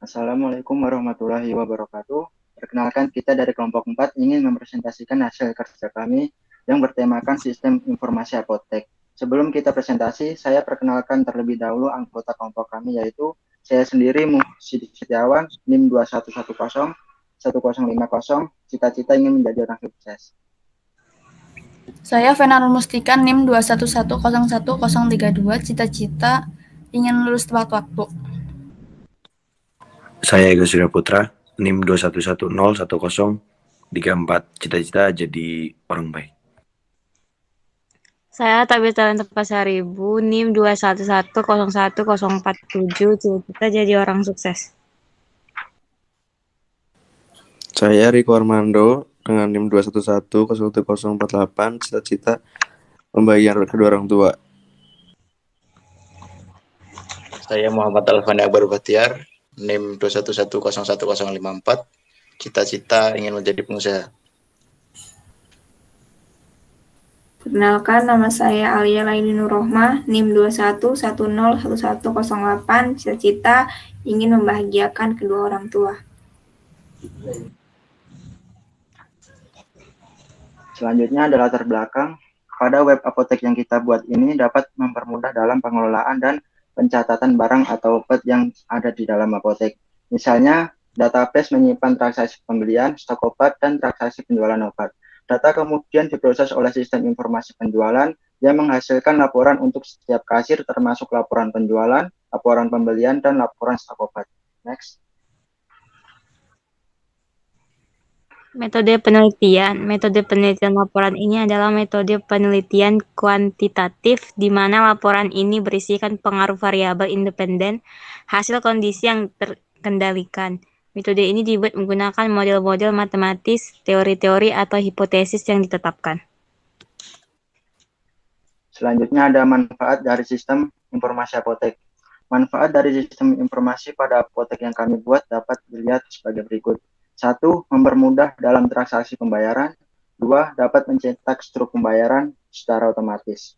Assalamualaikum warahmatullahi wabarakatuh. Perkenalkan, kita dari kelompok 4 ingin mempresentasikan hasil kerja kami yang bertemakan sistem informasi apotek. Sebelum kita presentasi, saya perkenalkan terlebih dahulu anggota kelompok kami, yaitu saya sendiri Muhsin Setiawan, NIM 2110 1050, cita-cita ingin menjadi orang sukses. Saya Fenarul Mustika, NIM 211011032, cita-cita ingin lulus tepat waktu. Saya Ega Surya Putra, NIM 211011034, cita-cita jadi orang baik. Saya Tabir Talenta Pasaribu, NIM 211011047, cita-cita jadi orang sukses. Saya Riko Armando dengan NIM 211011048, cita-cita membayar kedua orang tua. Saya Muhammad Alfani Akbar Bahtiar, NIM 211011054, cita-cita ingin menjadi pengusaha. Perkenalkan, nama saya Alia Laini Nurrohmah, NIM 21101101108, cita-cita ingin membahagiakan kedua orang tua. Selanjutnya adalah latar belakang. Pada web apotek yang kita buat ini dapat mempermudah dalam pengelolaan dan pencatatan barang atau obat yang ada di dalam apotek. Misalnya, database menyimpan transaksi pembelian, stok obat, dan transaksi penjualan obat. Data kemudian diproses oleh sistem informasi penjualan yang menghasilkan laporan untuk setiap kasir, termasuk laporan penjualan, laporan pembelian, dan laporan stok obat. Next. Metode penelitian laporan ini adalah metode penelitian kuantitatif di mana laporan ini berisikan pengaruh variabel independen, hasil kondisi yang terkendalikan. Metode ini dibuat menggunakan model-model matematis, teori-teori atau hipotesis yang ditetapkan. Selanjutnya ada manfaat dari sistem informasi apotek. Manfaat dari sistem informasi pada apotek yang kami buat dapat dilihat sebagai berikut. 1. Mempermudah dalam transaksi pembayaran. 2. Dapat mencetak struk pembayaran secara otomatis.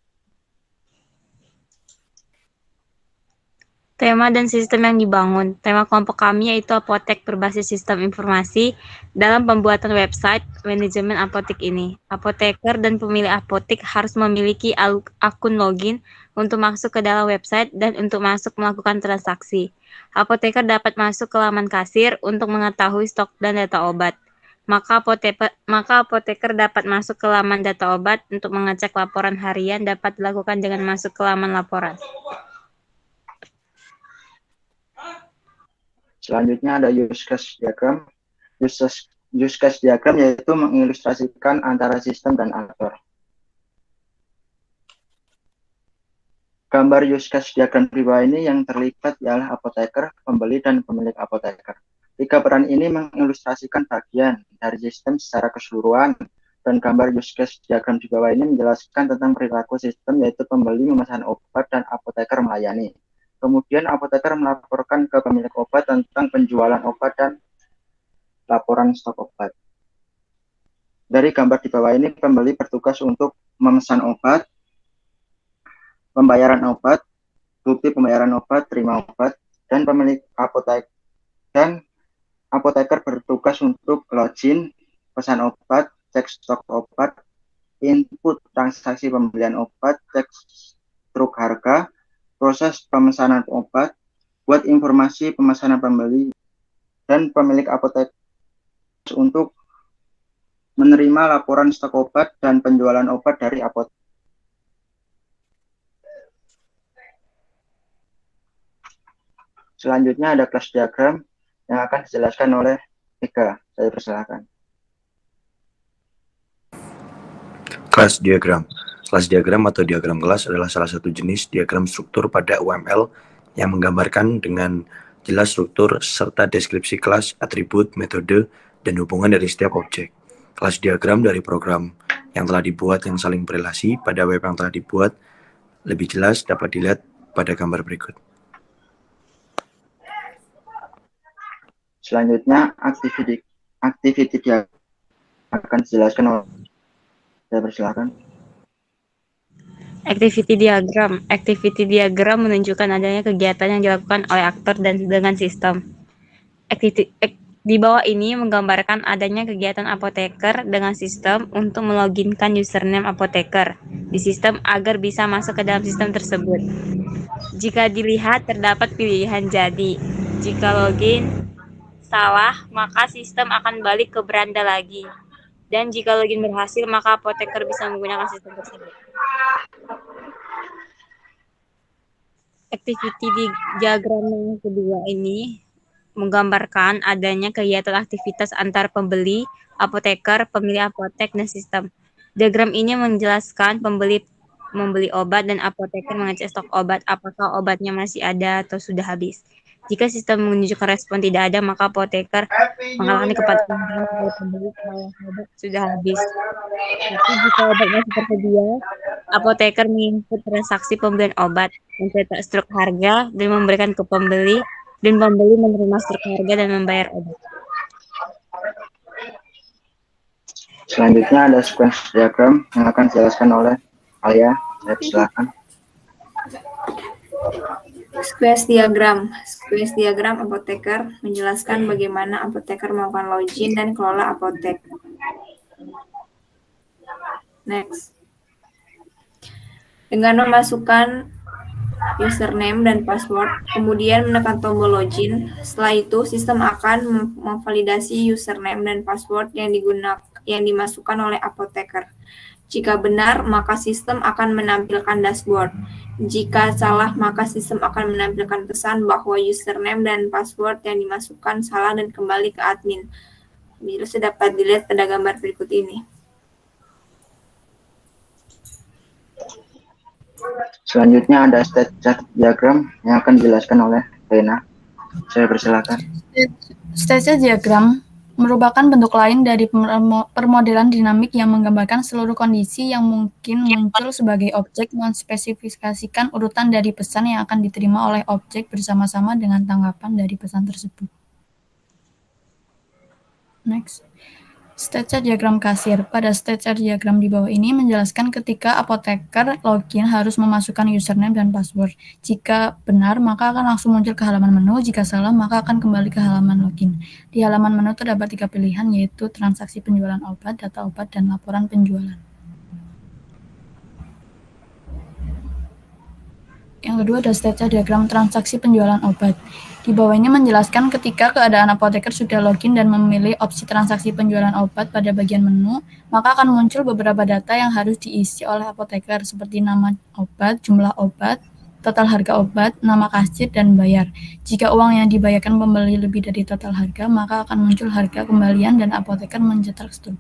Tema dan sistem yang dibangun. Tema kelompok kami yaitu apotek berbasis sistem informasi dalam pembuatan website manajemen apotek ini. Apoteker dan pemilik apotek harus memiliki akun login untuk masuk ke dalam website dan untuk masuk melakukan transaksi. Apoteker dapat masuk ke laman kasir untuk mengetahui stok dan data obat. Maka apoteker dapat masuk ke laman data obat untuk mengecek laporan harian dapat dilakukan dengan masuk ke laman laporan. Selanjutnya ada use case diagram. Use case diagram yaitu mengilustrasikan antara sistem dan aktor. Gambar use case diagram di bawah ini yang terlibat ialah apoteker, pembeli, dan pemilik apoteker. Tiga peran ini mengilustrasikan bagian dari sistem secara keseluruhan, dan gambar use case diagram di bawah ini menjelaskan tentang perilaku sistem, yaitu pembeli memesan obat dan apoteker melayani. Kemudian apoteker melaporkan ke pemilik obat tentang penjualan obat dan laporan stok obat. Dari gambar di bawah ini, pembeli bertugas untuk memesan obat, pembayaran obat, bukti pembayaran obat, terima obat, dan pemilik apoteker bertugas untuk login, pesan obat, cek stok obat, input transaksi pembelian obat, cek struk harga, proses pemesanan obat, buat informasi pemesanan pembeli, dan pemilik apotek untuk menerima laporan stok obat dan penjualan obat dari apotek. Selanjutnya ada kelas diagram yang akan dijelaskan oleh Eka. Saya persilakan. Kelas diagram. Kelas diagram atau diagram kelas adalah salah satu jenis diagram struktur pada UML yang menggambarkan dengan jelas struktur serta deskripsi kelas, atribut, metode, dan hubungan dari setiap objek. Kelas diagram dari program yang telah dibuat yang saling berelasi pada web yang telah dibuat lebih jelas dapat dilihat pada gambar berikut. Selanjutnya activity diagram akan dijelaskan oleh saya persilakan. Activity diagram menunjukkan adanya kegiatan yang dilakukan oleh aktor dan dengan sistem. Di bawah ini menggambarkan adanya kegiatan apoteker dengan sistem untuk meloginkan username apoteker di sistem agar bisa masuk ke dalam sistem tersebut. Jika dilihat terdapat pilihan jadi. Jika login salah, maka sistem akan balik ke beranda lagi. Dan jika login berhasil, maka apoteker bisa menggunakan sistem tersebut. Activity di diagram yang kedua ini menggambarkan adanya kegiatan aktivitas antar pembeli, apoteker, pemilik apotek, dan sistem. Diagram ini menjelaskan pembeli membeli obat dan apoteker mengecek stok obat, apakah obatnya masih ada atau sudah habis. Jika sistem menunjukkan respon tidak ada, maka apoteker mengalami kepatuhan bahwa pembeli kalau obat sudah habis. Tapi jika obat masih tersedia, apoteker menginput transaksi pembelian obat, mencetak struk harga, dan memberikan ke pembeli, dan pembeli menerima struk harga dan membayar obat. Selanjutnya ada sequence diagram yang akan dijelaskan oleh Alia. Saya silakan. Sequence diagram apoteker menjelaskan bagaimana apoteker melakukan login dan kelola apotek. Next. Dengan memasukkan username dan password, kemudian menekan tombol login. Setelah itu, sistem akan memvalidasi username dan password yang dimasukkan oleh apoteker. Jika benar, maka sistem akan menampilkan dashboard. Jika salah, maka sistem akan menampilkan pesan bahwa username dan password yang dimasukkan salah dan kembali ke admin. Bisa dapat dilihat pada gambar berikut ini. Selanjutnya ada state chart diagram yang akan dijelaskan oleh Rena. Saya persilakan. State diagram merupakan bentuk lain dari permodelan dinamik yang menggambarkan seluruh kondisi yang mungkin muncul sebagai objek menspesifikasikan urutan dari pesan yang akan diterima oleh objek bersama-sama dengan tanggapan dari pesan tersebut. Next. State chart diagram kasir. Pada state chart diagram di bawah ini menjelaskan ketika apoteker login harus memasukkan username dan password. Jika benar, maka akan langsung muncul ke halaman menu. Jika salah, maka akan kembali ke halaman login. Di halaman menu terdapat 3 pilihan, yaitu transaksi penjualan obat, data obat, dan laporan penjualan. Yang kedua ada state chart diagram transaksi penjualan obat. Di bawah ini menjelaskan ketika keadaan apoteker sudah login dan memilih opsi transaksi penjualan obat pada bagian menu, maka akan muncul beberapa data yang harus diisi oleh apoteker seperti nama obat, jumlah obat, total harga obat, nama kasir, dan bayar. Jika uang yang dibayarkan pembeli lebih dari total harga, maka akan muncul harga kembalian dan apoteker mencetak struk.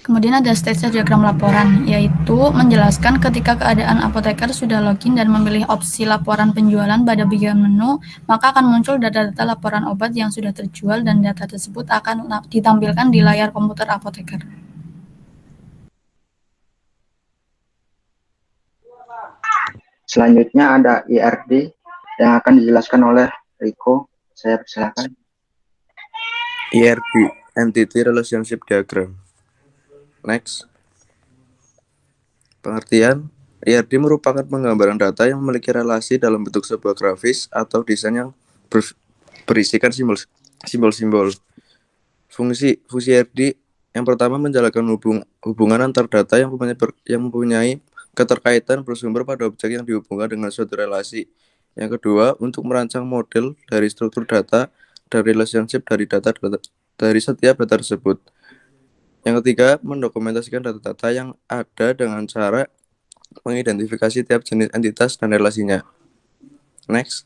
Kemudian ada state chart diagram laporan, yaitu menjelaskan ketika keadaan apoteker sudah login dan memilih opsi laporan penjualan pada bagian menu, maka akan muncul data-data laporan obat yang sudah terjual dan data tersebut akan ditampilkan di layar komputer apoteker. Selanjutnya ada IRD yang akan dijelaskan oleh Riko. Saya persilakan. IRD, Entity Relationship Diagram. Next. Pengertian, IRD merupakan penggambaran data yang memiliki relasi dalam bentuk sebuah grafis atau desain yang berisikan simbol-simbol. Fungsi IRD yang pertama menjalankan hubungan antar data yang mempunyai keterkaitan bersumber pada objek yang dihubungkan dengan suatu relasi. Yang kedua, untuk merancang model dari struktur data dan relationship dari setiap data tersebut. Yang ketiga, mendokumentasikan data-data yang ada dengan cara mengidentifikasi tiap jenis entitas dan relasinya. Next.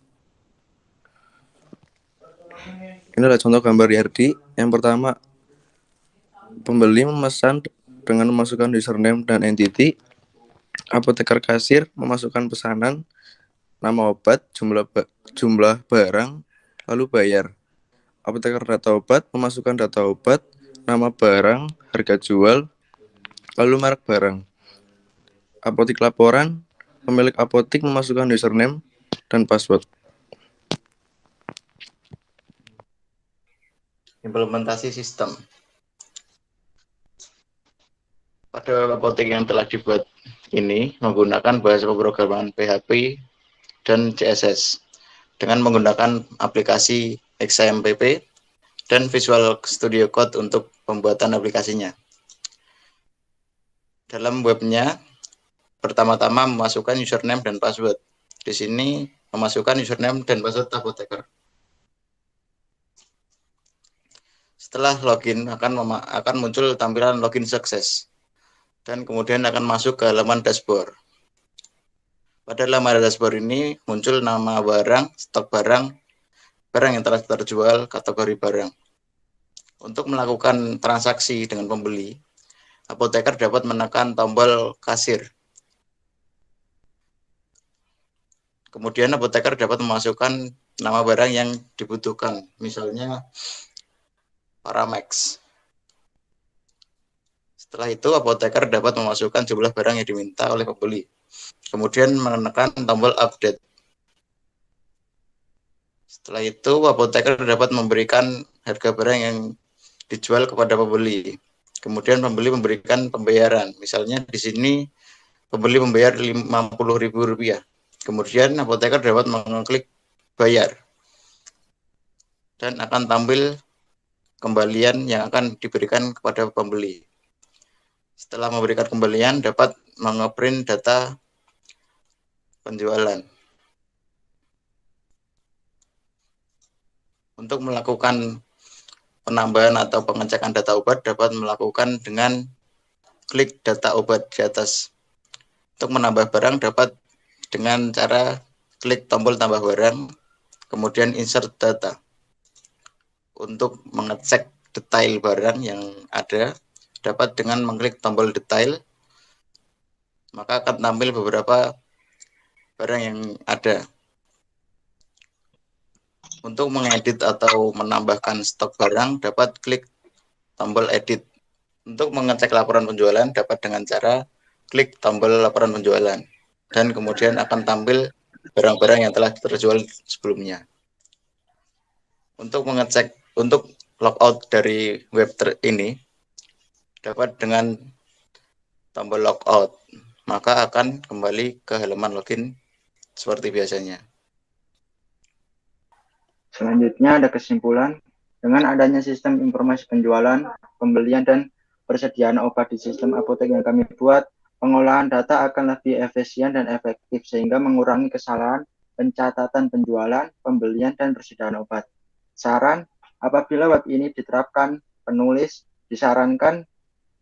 Ini adalah contoh gambar IRD. Yang pertama, pembeli memesan dengan memasukkan username dan entity. Apoteker kasir memasukkan pesanan, nama obat, jumlah barang, lalu bayar. Apoteker data obat memasukkan data obat, nama barang, harga jual, lalu merek barang. Apotik laporan, pemilik apotik memasukkan username dan password. Implementasi sistem. Pada apotek yang telah dibuat ini menggunakan bahasa pemrograman PHP dan CSS dengan menggunakan aplikasi XAMPP dan Visual Studio Code untuk pembuatan aplikasinya. Dalam webnya, pertama-tama memasukkan username dan password. Di sini memasukkan username dan password apoteker. Setelah login akan muncul tampilan login sukses dan kemudian akan masuk ke halaman dashboard. Pada halaman dashboard ini muncul nama barang, stok barang, barang yang telah terjual, kategori barang. Untuk melakukan transaksi dengan pembeli, apoteker dapat menekan tombol kasir. Kemudian apoteker dapat memasukkan nama barang yang dibutuhkan, misalnya Paramex. Setelah itu, apoteker dapat memasukkan jumlah barang yang diminta oleh pembeli. Kemudian menekan tombol update. Setelah itu, apoteker dapat memberikan harga barang yang dijual kepada pembeli. Kemudian pembeli memberikan pembayaran. Misalnya di sini pembeli membayar Rp50.000. Kemudian apoteker dapat mengklik bayar. Dan akan tampil kembalian yang akan diberikan kepada pembeli. Setelah memberikan kembalian, dapat mengeprint data penjualan. Untuk melakukan penambahan atau pengecekan data obat dapat melakukan dengan klik data obat di atas. Untuk menambah barang dapat dengan cara klik tombol tambah barang, kemudian insert data. Untuk mengecek detail barang yang ada, dapat dengan mengklik tombol detail, maka akan tampil beberapa barang yang ada. Untuk mengedit atau menambahkan stok barang, dapat klik tombol edit. Untuk mengecek laporan penjualan, dapat dengan cara klik tombol laporan penjualan. Dan kemudian akan tampil barang-barang yang telah terjual sebelumnya. Untuk logout dari web ini, dapat dengan tombol logout, maka akan kembali ke halaman login seperti biasanya. Selanjutnya ada kesimpulan. Dengan adanya sistem informasi penjualan, pembelian, dan persediaan obat di sistem apotek yang kami buat, pengolahan data akan lebih efisien dan efektif sehingga mengurangi kesalahan pencatatan penjualan, pembelian, dan persediaan obat. Saran, apabila web ini diterapkan, penulis disarankan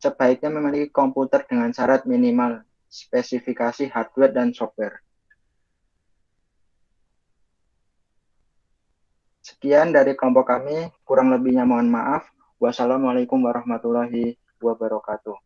sebaiknya memiliki komputer dengan syarat minimal spesifikasi hardware dan software. Sekian dari kelompok kami, kurang lebihnya mohon maaf. Wassalamualaikum warahmatullahi wabarakatuh.